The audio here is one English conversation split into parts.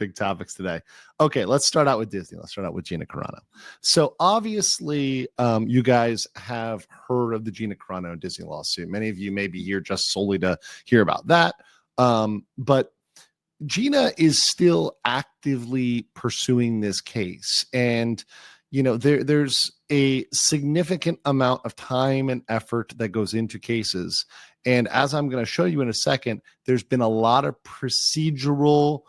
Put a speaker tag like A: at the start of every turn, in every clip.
A: big topics today. Okay, let's start out with Disney. Let's start out with Gina Carano. So obviously, you guys have heard of the Gina Carano and Disney lawsuit. Many of you may be here just solely to hear about that. But Gina is still actively pursuing this case. And, you know, there's a significant amount of time and effort that goes into cases. And as I'm going to show you in a second, there's been a lot of procedural,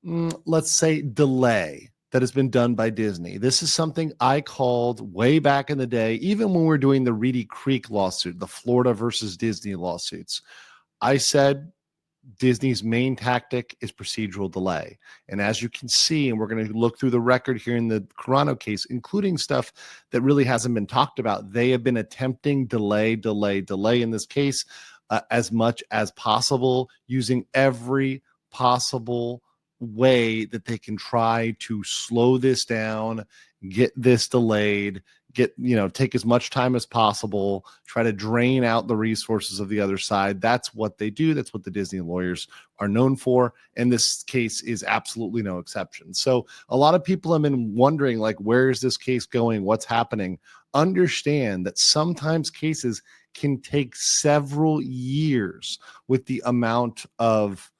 A: let's say, delay that has been done by Disney. This is something I called way back in the day, even when we were doing the Reedy Creek lawsuit, the Florida versus Disney lawsuits. I said, Disney's main tactic is procedural delay. And as you can see, and we're going to look through the record here in the Carano case, including stuff that really hasn't been talked about, they have been attempting delay in this case as much as possible, using every possible way that they can try to slow this down, get this delayed, take as much time as possible, try to drain out the resources of the other side. That's what they do. That's what the Disney lawyers are known for. And this case is absolutely no exception. So a lot of people have been wondering, like, where is this case going? What's happening? Understand that sometimes cases can take several years with the amount of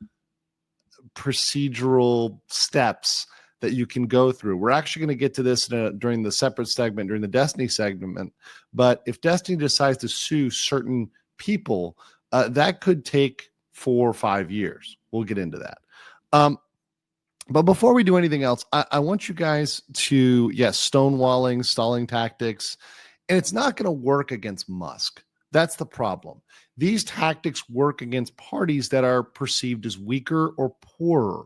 A: procedural steps that you can go through. We're actually going to get to this during the separate segment, during the Destiny segment. But if Destiny decides to sue certain people, that could take 4 or 5 years. We'll get into that. But before we do anything else, I want you guys to, stonewalling, stalling tactics, and it's not going to work against Musk. That's the problem. These tactics work against parties that are perceived as weaker or poorer.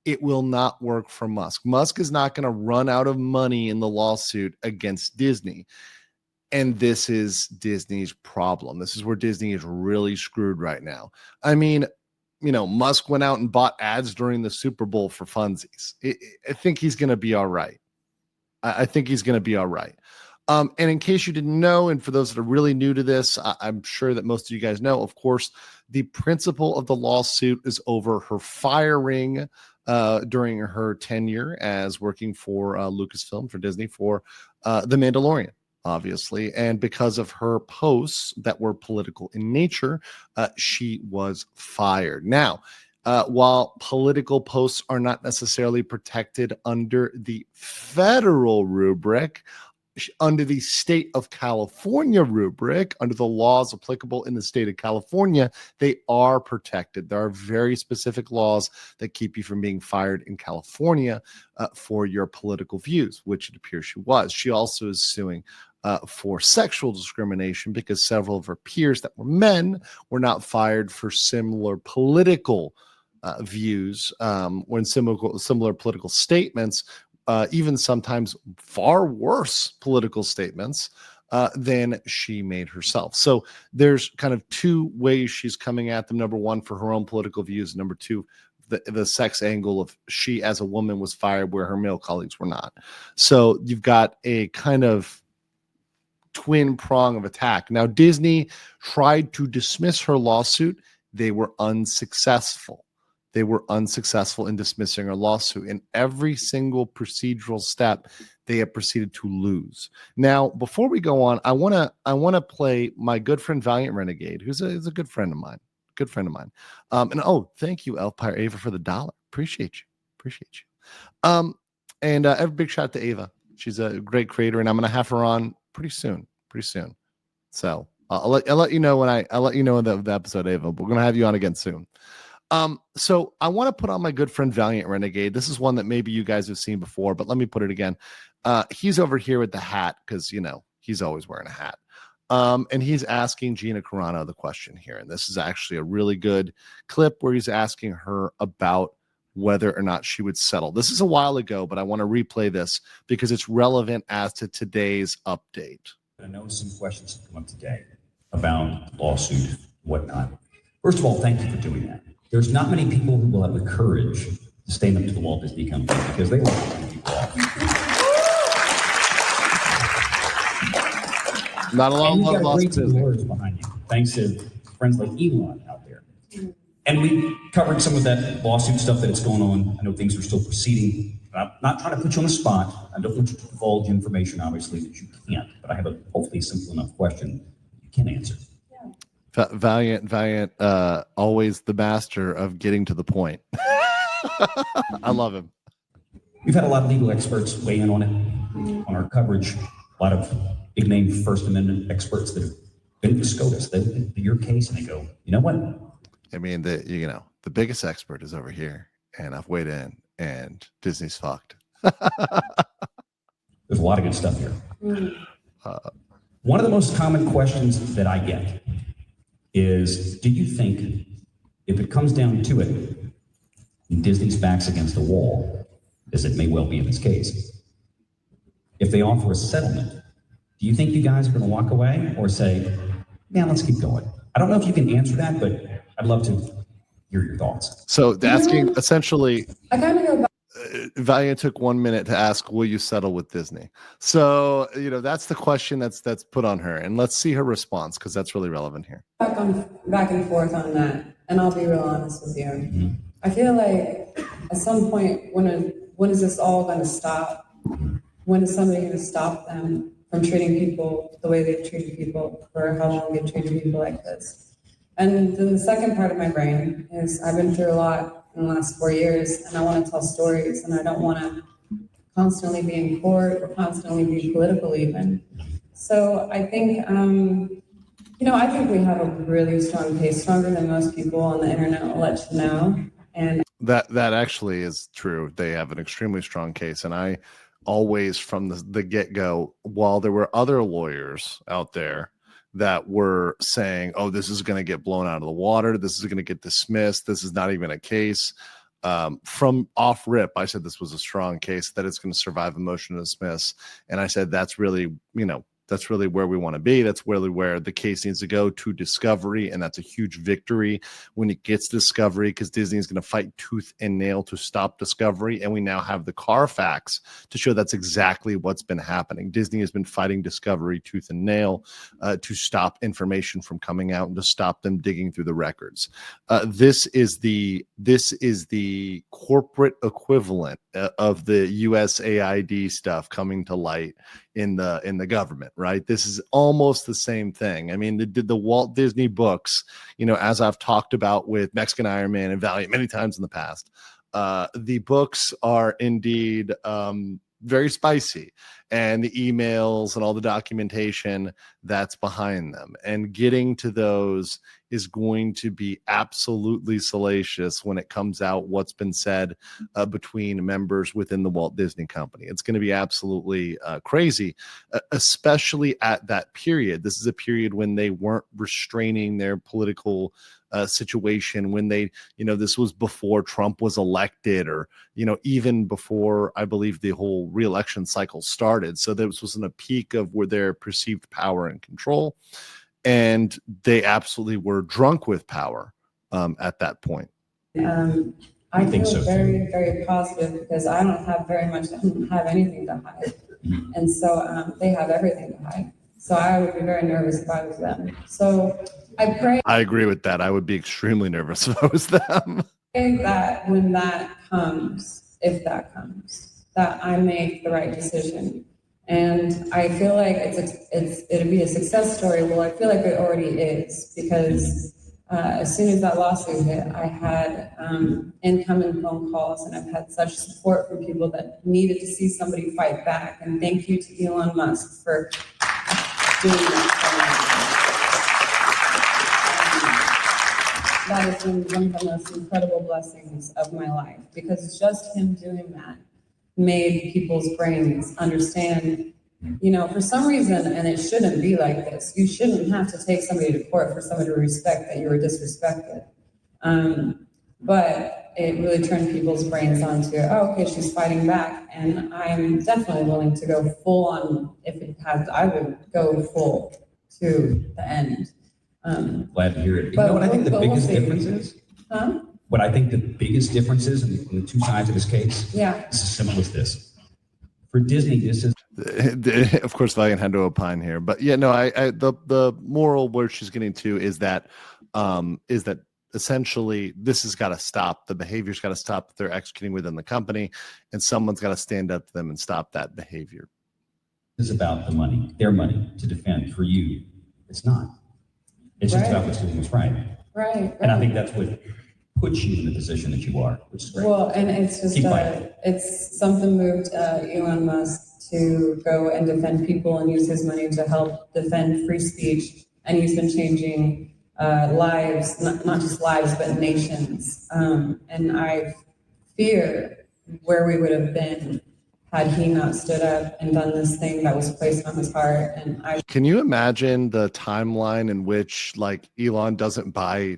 A: It will not work for Musk. Musk is not going to run out of money in the lawsuit against Disney. And this is Disney's problem. This is where Disney is really screwed right now. I mean, Musk went out and bought ads during the Super Bowl for funsies. I think he's going to be all right. I think he's going to be all right. And in case you didn't know, and for those that are really new to this, I'm sure that most of you guys know, of course, the principle of the lawsuit is over her firing during her tenure as working for Lucasfilm, for Disney, for The Mandalorian, obviously. And because of her posts that were political in nature, she was fired. Now, while political posts are not necessarily protected under the federal rubric, under the state of California rubric, under the laws applicable in the state of California, they are protected. There are very specific laws that keep you from being fired in California for your political views, which it appears she was. She also is suing for sexual discrimination because several of her peers that were men were not fired for similar political views or in similar political statements, even sometimes far worse political statements than she made herself. So there's kind of two ways she's coming at them. Number one, for her own political views. Number two, the sex angle of she as a woman was fired where her male colleagues were not. So you've got a kind of twin prong of attack. Now, Disney tried to dismiss her lawsuit. They were unsuccessful. They were unsuccessful in dismissing her lawsuit. In every single procedural step, they have proceeded to lose. Now, before we go on, I want to play my good friend Valiant Renegade, who's a good friend of mine. Good friend of mine. Thank you, Elfire Ava, for the $1. Appreciate you. And a big shout out to Ava. She's a great creator, and I'm going to have her on pretty soon. So I'll let you know when I'll let you know in the episode, Ava. We're going to have you on again soon. So I want to put on my good friend Valiant Renegade. This is one that maybe you guys have seen before, but let me put it again. He's over here with the hat because, he's always wearing a hat. And he's asking Gina Carano the question here. And this is actually a really good clip where he's asking her about whether or not she would settle. This is a while ago, but I want to replay this because it's relevant as to today's update.
B: I know some questions have come up today about lawsuit, whatnot. First of all, thank you for doing that. There's not many people who will have the courage to stand up to the Walt Disney Company because they want to people off.
A: Not a lot
B: of
A: lost
B: great lawyers behind you, thanks to friends like Elon out there. And covering some of that lawsuit stuff that is going on. I know things are still proceeding. I'm not trying to put you on the spot. I don't want you to divulge information, obviously, that you can't. But I have a hopefully simple enough question you can answer.
A: Valiant, always the master of getting to the point. I love him.
B: We've had a lot of legal experts weigh in on it, on our coverage. A lot of big name First Amendment experts that have been to SCOTUS. They look at your case and they go, you know what?
A: I mean, the biggest expert is over here, and I've weighed in, and Disney's fucked.
B: There's a lot of good stuff here. One of the most common questions that I get is, do you think if it comes down to it, and Disney's back's against the wall, as it may well be in this case, if they offer a settlement, do you think you guys are going to walk away or say, man, let's keep going? I don't know if you can answer that, but I'd love to hear your thoughts.
A: So asking essentially,
C: I kind of go back.
A: Valiant took 1 minute to ask, will you settle with Disney? So, that's the question that's put on her, and let's see her response, because that's really relevant here.
C: Back and forth on that, and I'll be real honest with you.
B: Mm-hmm.
C: I feel like at some point, when is this all going to stop? When is somebody going to stop them from treating people the way they've treated people, for how long they've treated people like this? And then the second part of my brain is, I've been through a lot in the last 4 years, and I want to tell stories, and I don't want to constantly be in court or constantly be political even. So I think, I think we have a really strong case, stronger than most people on the internet will let you know. And
A: that actually is true. They have an extremely strong case, and I always, from the get-go, while there were other lawyers out there that were saying, oh, this is going to get blown out of the water, this is going to get dismissed, this is not even a case, from off rip, I said this was a strong case, that it's going to survive a motion to dismiss. And I said that's really where we want to be. That's really where the case needs to go, to discovery. And that's a huge victory when it gets discovery, because Disney is going to fight tooth and nail to stop discovery. And we now have the Carfax to show that's exactly what's been happening. Disney has been fighting discovery tooth and nail to stop information from coming out and to stop them digging through the records. This is the corporate equivalent of the USAID stuff coming to light in the government, right? This is almost the same thing. I mean, the Walt Disney books, as I've talked about with Mexican Iron Man and Valiant many times in the past, the books are indeed very spicy, and the emails and all the documentation that's behind them, and getting to those is going to be absolutely salacious when it comes out what's been said between members within the Walt Disney Company. It's going to be absolutely crazy, especially at that period. This is a period when they weren't restraining their political situation, when they, this was before Trump was elected, or, even before, I believe, the whole re-election cycle started. So this was in a peak of where their perceived power and control, and they absolutely were drunk with power at that point.
C: I feel so very, very positive, because I don't have very much, I don't have anything to hide. And so they have everything to hide. So I would be very nervous if I was them. So I pray.
A: I agree with that. I would be extremely nervous if I was them.
C: I think that when that comes, if that comes, that I make the right decision. And I feel like it'd be a success story. Well, I feel like it already is, because as soon as that lawsuit hit, I had incoming phone calls, and I've had such support from people that needed to see somebody fight back. And thank you to Elon Musk for doing that. That has been one of the most incredible blessings of my life, because just him doing that made people's brains understand, for some reason, and it shouldn't be like this, you shouldn't have to take somebody to court for somebody to respect that you were disrespected. But it really turned people's brains onto, oh, okay, she's fighting back, and I'm definitely willing to go full on. If it has, I would go full to the end.
B: Glad to hear it. You know what I think the biggest difference is?
C: Huh?
B: What I think the biggest difference is in the two sides of this case?
C: Yeah.
B: It's as simple as this. For Disney, this is...
A: Of course, Valiant had to opine here, but yeah, no, the moral where she's getting to is that essentially this has got to stop. The behavior's got to stop that they're executing within the company, and someone's got to stand up to them and stop that behavior.
B: It's about the money, their money to defend. For you, it's not. It's just about what's doing what's right.
C: Right.
B: And I think that's what puts you in the position that you are, which is great.
C: Well, and it's just, it's something moved Elon Musk to go and defend people and use his money to help defend free speech. And he's been changing lives, not just lives, but nations. And I fear where we would have been had he not stood up and done this thing that was placed on his heart. And
A: Can you imagine the timeline in which like Elon doesn't buy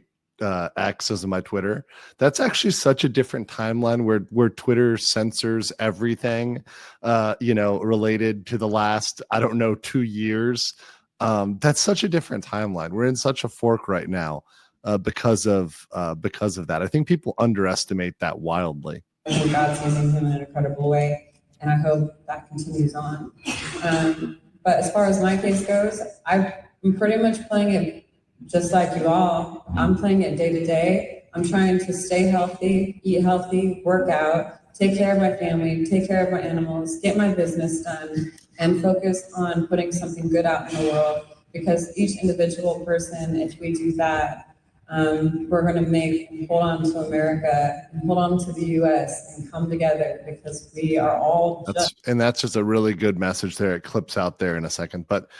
A: X, as in my Twitter? That's actually such a different timeline where Twitter censors everything, related to the last, I don't know, 2 years. That's such a different timeline. We're in such a fork right now because of that. I think people underestimate that wildly.
C: God's using him in an incredible way, and I hope that continues on. But as far as my case goes, I'm pretty much playing it just like you all. I'm playing it day to day. I'm trying to stay healthy, eat healthy, work out, take care of my family, take care of my animals, get my business done, and focus on putting something good out in the world. Because each individual person, if we do that, we're going to hold on to America and hold on to the U.S. and come together, because we are all
A: that's just a really good message there. It clips out there in a second, but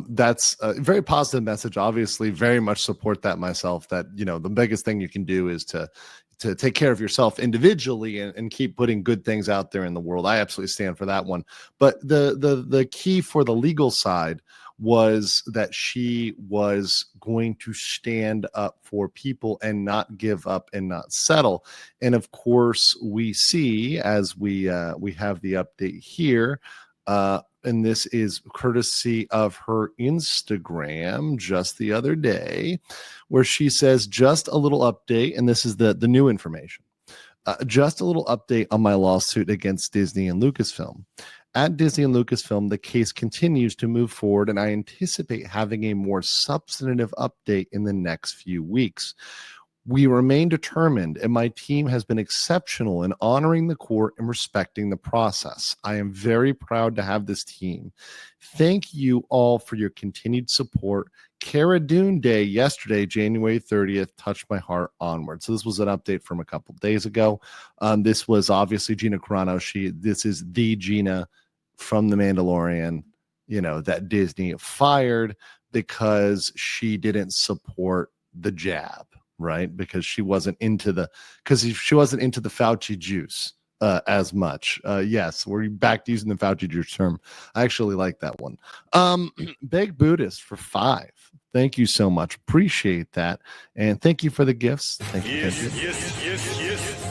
A: that's a very positive message. Obviously, very much support that myself. That the biggest thing you can do is to take care of yourself individually and keep putting good things out there in the world. I absolutely stand for that one. But the key for the legal side was that she was going to stand up for people and not give up and not settle. And of course, we see, as we have the update here, and this is courtesy of her Instagram just the other day, where she says, just a little update, and this is the new information. Just a little update on my lawsuit against Disney and Lucasfilm. At Disney and Lucasfilm, the case continues to move forward, and I anticipate having a more substantive update in the next few weeks. We remain determined, and my team has been exceptional in honoring the court and respecting the process. I am very proud to have this team. Thank you all for your continued support. Cara Dune Day yesterday, January 30th, touched my heart onward. So this was an update from a couple days ago. This was obviously Gina Carano. This is the Gina from The Mandalorian, that Disney fired because she didn't support the jab, right? Because she wasn't into the Fauci juice as much. Yes, we're back to using the Fauci juice term. I actually like that one. Big Buddhist for 5. Thank you so much. Appreciate that. And thank you for the gifts. Thank you. Yes.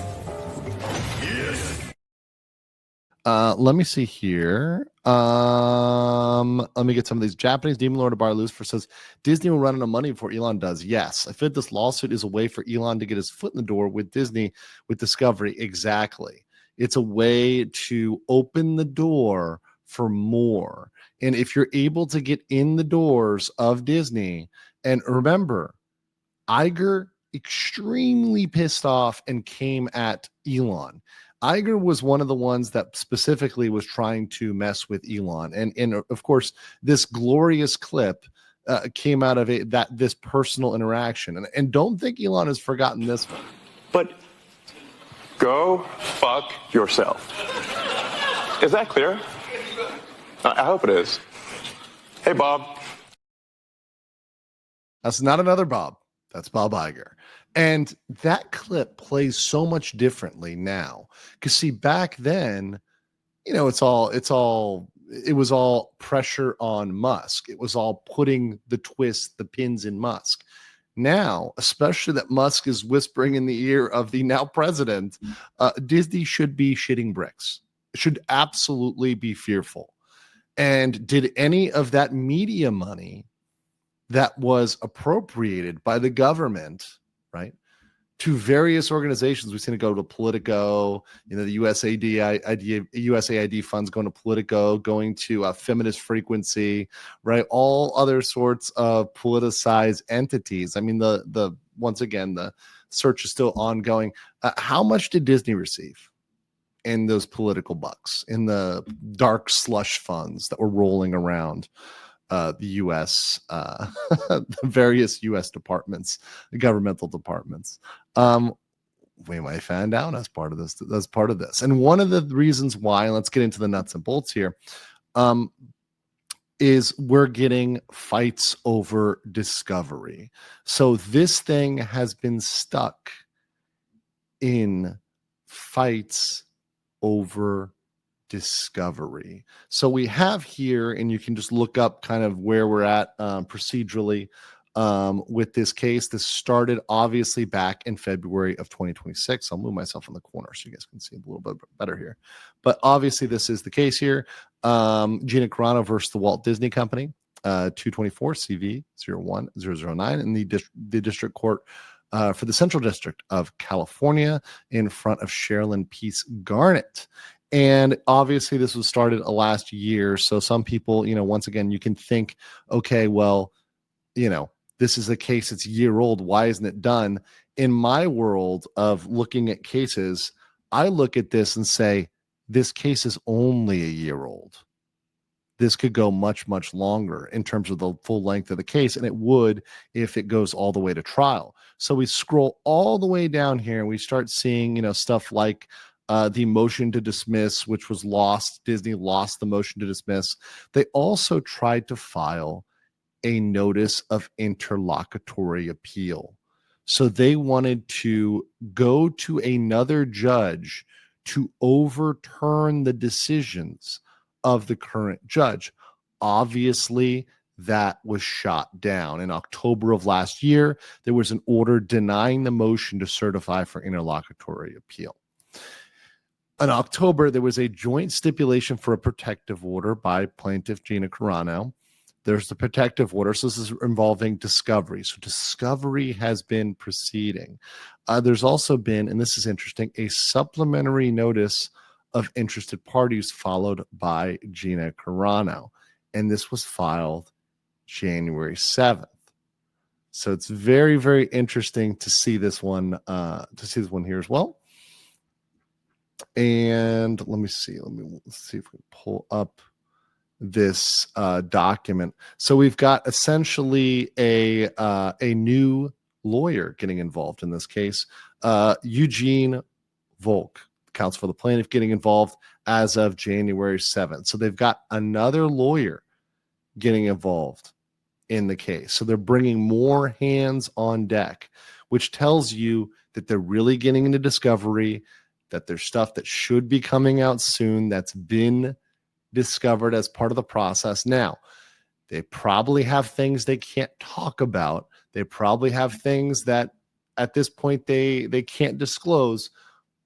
A: Let me see here. Let me get some of these. Japanese Demon Lord of Bar Lucifer says Disney will run out of money before Elon does. Yes, I feel this lawsuit is a way for Elon to get his foot in the door with Disney, with Discovery. Exactly. It's a way to open the door for more. And if you're able to get in the doors of Disney, and remember, Iger extremely pissed off and came at Elon. Iger was one of the ones that specifically was trying to mess with Elon. And of course, this glorious clip came out of this personal interaction. And don't think Elon has forgotten this one.
D: But go fuck yourself. Is that clear? I hope it is. Hey, Bob.
A: That's not another Bob. That's Bob Iger. And that clip plays so much differently now. Because see, back then, it was all pressure on Musk. It was all putting the pins in Musk. Now, especially that Musk is whispering in the ear of the now president, Disney should be shitting bricks. Should absolutely be fearful. And did any of that media money that was appropriated by the government, right, to various organizations? We've seen it go to Politico, the USAID funds going to Politico, going to Feminist Frequency, right? All other sorts of politicized entities. I mean, the once again, the search is still ongoing. How much did Disney receive in those political bucks, in the dark slush funds that were rolling around the U.S., the various U.S. departments, governmental departments? We might find out as part of this. And one of the reasons why, let's get into the nuts and bolts here, is we're getting fights over discovery. So this thing has been stuck in fights over discovery. So we have here, and you can just look up kind of where we're at procedurally with this case. This started obviously back in February of 2026. I'll move myself in the corner so you guys can see a little bit better here. But obviously this is the case here. Gina Carano versus the Walt Disney Company, 224 CV 01009 in the district court for the Central District of California in front of Sherilyn Peace Garnett. And obviously this was started last year. So some people, once again, you can think, okay, well, this is a case that's a year old. Why isn't it done? In my world of looking at cases, I look at this and say, this case is only a year old. This could go much, much longer in terms of the full length of the case, and it would if it goes all the way to trial. So we scroll all the way down here and we start seeing, stuff like the motion to dismiss, which was lost. Disney lost the motion to dismiss. They also tried to file a notice of interlocutory appeal. So they wanted to go to another judge to overturn the decisions of the current judge. Obviously, that was shot down. In October of last year, there was an order denying the motion to certify for interlocutory appeal. In October, there was a joint stipulation for a protective order by plaintiff Gina Carano. There's the protective order. So this is involving discovery. So discovery has been proceeding. There's also been, and this is interesting, a supplementary notice of interested parties followed by Gina Carano. And this was filed January 7th. So it's very, very interesting to see this one, here as well. And let's see if we can pull up this document. So we've got essentially a new lawyer getting involved in this case. Eugene Volk, counsel for the plaintiff, getting involved as of January 7th. So they've got another lawyer getting involved in the case. So they're bringing more hands on deck, which tells you that they're really getting into discovery, that there's stuff that should be coming out soon that's been discovered as part of the process. Now, they probably have things they can't talk about. They probably have things that at this point they can't disclose,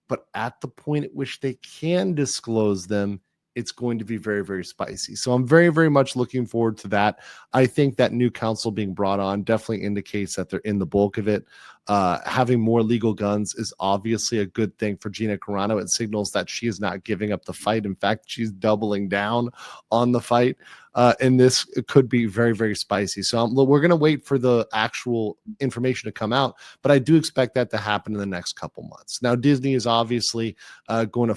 A: but at the point at which they can disclose them, it's going to be very, very spicy. So I'm very, very much looking forward to that. I think that new counsel being brought on definitely indicates that they're in the bulk of it. Having more legal guns is obviously a good thing for Gina Carano. It signals that she is not giving up the fight. In fact, she's doubling down on the fight. And this could be very, very spicy. So we're going to wait for the actual information to come out, but I do expect that to happen in the next couple months. Now, Disney is obviously going to